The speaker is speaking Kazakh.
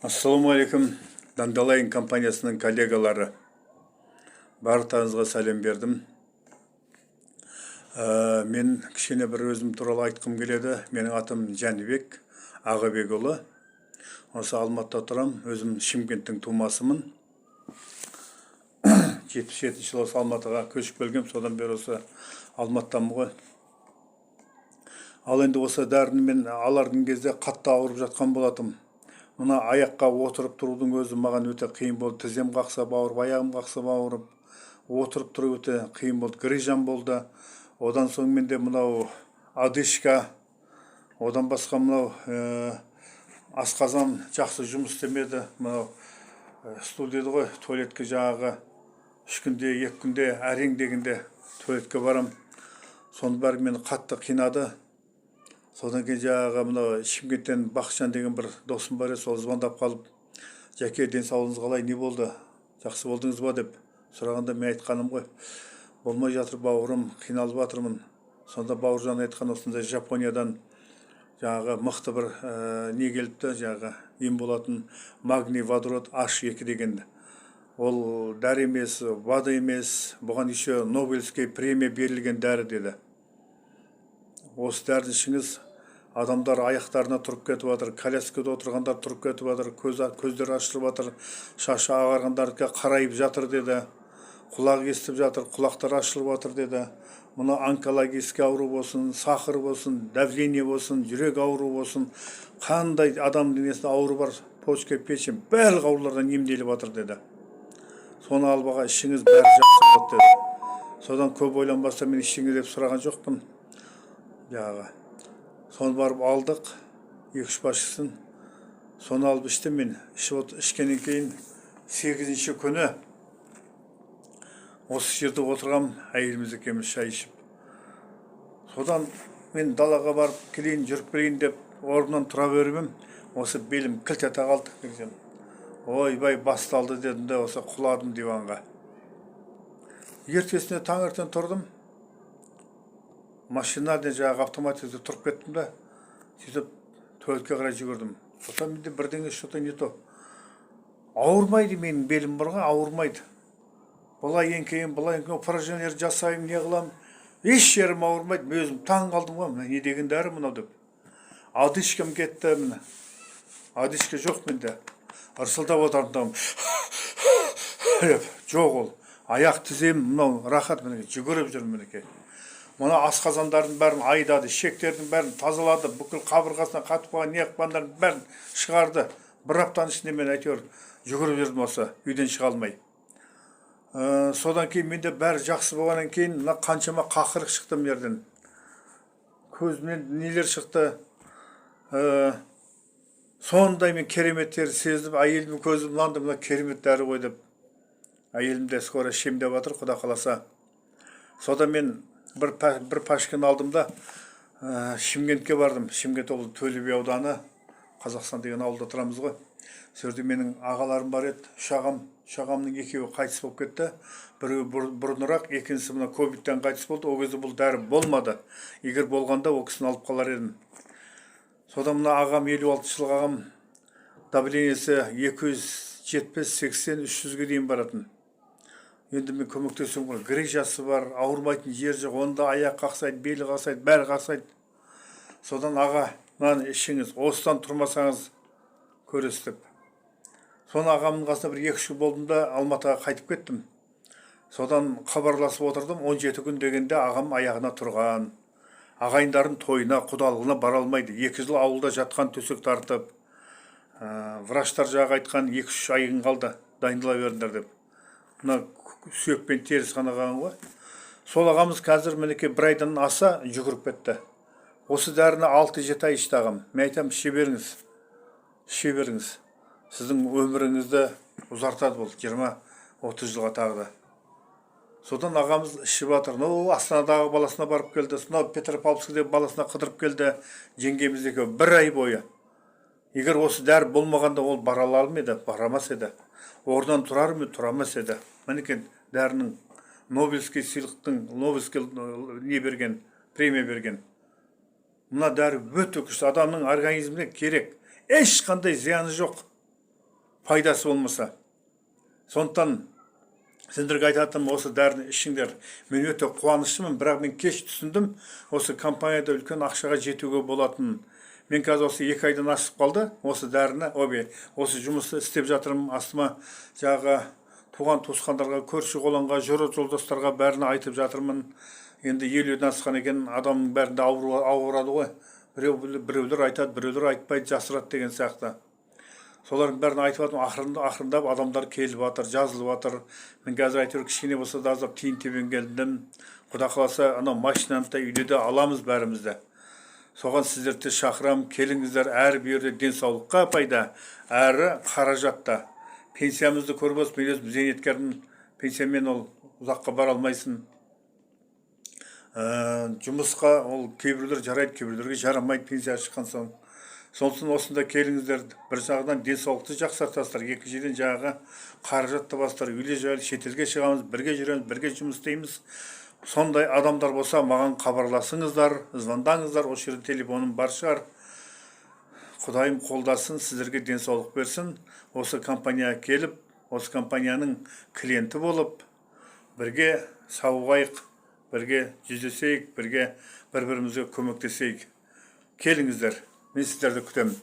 Ассалаумағалейкум, Dandelion компаниясының коллегалары. Барлықтарыңызға сәлем бердім. Мен кішкене бір өзім туралы айтқым келеді. Менің атым Жәнібек Ағабекұлы. Осы Алматыда тұрам. Өзім Шымкенттің тумасымын. 77 жылы Алматыға көшіп келгем, содан бері осы Алматыдамын ғой. Ал енді осы дәріні мен алардың кезде қатты ауырып жатқан болатым. Мына аяққа отырып тұрудың өзі маған өте қиын болды. Тізем қақсап ауырып, аяғым қақсап ауырып, отырып тұру өте қиын болды. Грижам болды. Одан соң менде мынау одышка, одан басқа мынау асқазан жақсы жұмыс істемеді. Мынау стул деді ғой, туалетке жаңағы 3 күнде, 2 күнде әрең дегенде туалетке барам. Соның бәрі мені қатты қинады. Содан кейін жаңағы мынау Шымкенттен Бақытжан деген бір досым бар еді, сол звондап қалып, "Жәке, денсаулығыңыз қалай, не болды? Жақсы болдыңыз ба?" деп сұрағанда мен айтқаным ғой, "Болмай жатыр бауырым, қиналып жатырмын." Сонда бауыржан айтқан, осындай Жапониядан жаңағы мықты бір не келіпті, жаңағы ем болатын магний водород H2 деген. Ол дәрі емес, вода емес, бұған еще Нобелевский премия берілген дәрі деді. Осы дәріні ішіңіз, адамдар аяқтарына тұрып кетіп жатыр, коляскада отырғандар тұрып кетіп жатыр, көздері ашылып жатыр, шашы ағарғандардікі қарайып жатыр деді. Құлақ естіп жатыр, құлақтар ашылып жатыр деді. Мұны онкологический ауру болсын, сахар болсын, давление болсын, жүрек ауру болсын, қандай адам денесінде ауру бар, почка, печень, барлық аурулардан емделіп жатыр деді. Соны алып аға, ішіңіз бәрі жақсы болады деді. Содан көп ойланбастан мен ішіңіз деп сұраған жоқпын. Жаңағы соны барып алдық, 2-3 башқысын. Соны алып іштім мен. Ішкеннен кейін 8-ші күні осы жерде отырғам, әйеліміз екеуміз шай ішіп. Содан мен далаға барып келейін, жүріп келейін деп орнымнан тұра беріп, осы белім кілт ете қалды. Ойбай, басталды дедім де, осы құладым диванға. Ертесіне таңертең тұрдым. Машинадан жаңағы автоматизмде тұрып кеттім да, сөйтіп туалетке қарай жүгірдім. Содан менде бірдеңе что-то не то. Ауырмайды, менің белім бар ғой, ауырмайды. Былай еңкейін, упражнениелер жасаймын, не қылам, еш жерім ауырмайды. Мен өзім таң қалдым ғой, не деген дәрі мынау деп. Одышкам кетті міне. Одышка жоқ менде. Ырсылдап отырдым. Жоқ ол. Аяқ тізем, мынау рахат міне, жүгіріп жүрмін мінекей. Мұна асқазандардың бәрін айдады, шектердің бәрін тазалады, бүкіл қабырғасына қатып қалған неқпандардың бәрін шығарды. Бір аптаның ішінде мен әйтеуір жүгіріп жүрдім осы, үйден шыға алмай. Содан кейін менде бәрі жақсы болғаннан кейін мына қаншама қақырық шықты мерден. Көзімнен нелер шықты. Сондай мен кереметтерді сездім, әйелімнің көзі мынандай мына керемет дәрі ғой деп. Әйелім де скоро шемдеп жатыр, Құда қаласа. Содан мен бір пашканы алдым да Шымкентке бардым. Шымкент ол Төле би ауданы, Қазақстан деген ауылда тұрамыз ғой. Сол жерде менің ағаларым бар еді. Үш ағамның екеуі қайтыс болып кетті. Біреуі бұрынырақ, екіншісі мына ковидтен қайтыс болды. Ол кезде бұл дәрі болмады. Егер болғанда ол кісіні алып қалар едім. Содан мына ағам, 56 жылғы ағам, давлениесі 270, 80, 300-ге дейін баратын. Енді мен көмектесуім ғой, грижасы бар, ауырмайтын жер жоқ, онда аяқ қақсайды, белі қақсайды, бәрі қақсайды. Содан аға, мынаны ішіңіз, осыдан тұрмасаңыз көресіз деп. Соны ағамның қасында бір 2-3 күн болдым да Алматыға қайтып кеттім. Содан хабарласып отырдым, 17 күн дегенде ағам аяғына тұрған. Ағайындардың тойына, құдалығына бара алмайды. 2 жыл ауылда жатқан, төсек тартып. Врачтар жағы айтқан 2-3 айың қалды, дайындала беріңдер деп. Мына сүйекпен теріс қанаған ғой. Сол ағамыз қазір мінекей 1 айдан аса жүгіріп кетті. Осы дәріні 6-7 ай ішті ағам. Мен айтам, іше беріңіз. Сіздің өміріңізді ұзартады бұл, 20-30 жылға тағы да. Содан ағамыз ішіп жатыр. Астанадағы баласына барып келді, Петропавловскідегі баласына қыдырып келді. Жеңгеміз екеуі 1 ай бойы. Егер осы дәрі болмағанда ол бара алар ма еді? Барамас еді. Ордан тұрар ма? Тұрамас еді. Мінекен дәрінің Нобелевский сыйлықтың, Нобелевский не берген, премия берген. Мына дәрі өте күшті, адамның организміне керек. Ешқандай зияны жоқ. пайдасы болмаса. Сондықтан сендерге айтатыным, осы дәріні ішіңдер. Мен өте қуаныштымын, бірақ мен кеш түсіндім, осы компанияда үлкен ақшаға жетуге болатын. Мен қазір осы 2 айдан асып қалды, осы дәріні, осы жұмысты істеп жатырмын. Астыма жағы туған туысқандарға, көрші қолаңға, жолдастарға бәріне айтып жатырмын. Енді 50-ден асқан екен, адамның бәрінде ауырады ғой. Біреулер айтады, біреулер айтпайды, жасырады деген сияқты. Солардың бәрін айтып жатырмын, ақырындап адамдар келіп жатыр, жазылып жатыр. Мен қазір әйтеуір кішкене болса да аздап тиын-тебен келдім. Құда қаласа, анау машинаны да үйде де аламыз бәрімізді. Соған сіздерді шақырам, келіңіздер, әрі берде денсаулыққа пайда, әрі қаражатта. Пенсиямызды көріп мен өзім зейнеткермін, пенсиямен ол ұзаққа бара алмайсың. Жұмысқа ол кейбіреулер жарайды, кейбіреулерге жарамайды пенсия шыққан соң. Сондықтан осында келіңіздер, бір жағынан денсаулықты жақсартасыздар, екіншіден жағы қаражат табасыздар, үйлі жайлы шетелге шығамыз, бірге жүреміз, бірге жұмыс істейміз. Сондай адамдар болса, маған хабарласыңыздар, звондаңыздар, осы жерде телефоным бар шығар. Құдайым қолдасын, сіздерге денсаулық берсін. Осы компанияға келіп, осы компанияның клиенті болып, бірге сауығайық, бірге жүздесейік, бірге бір-бірімізге көмектесейік. Келіңіздер, мен сіздерді күтемін.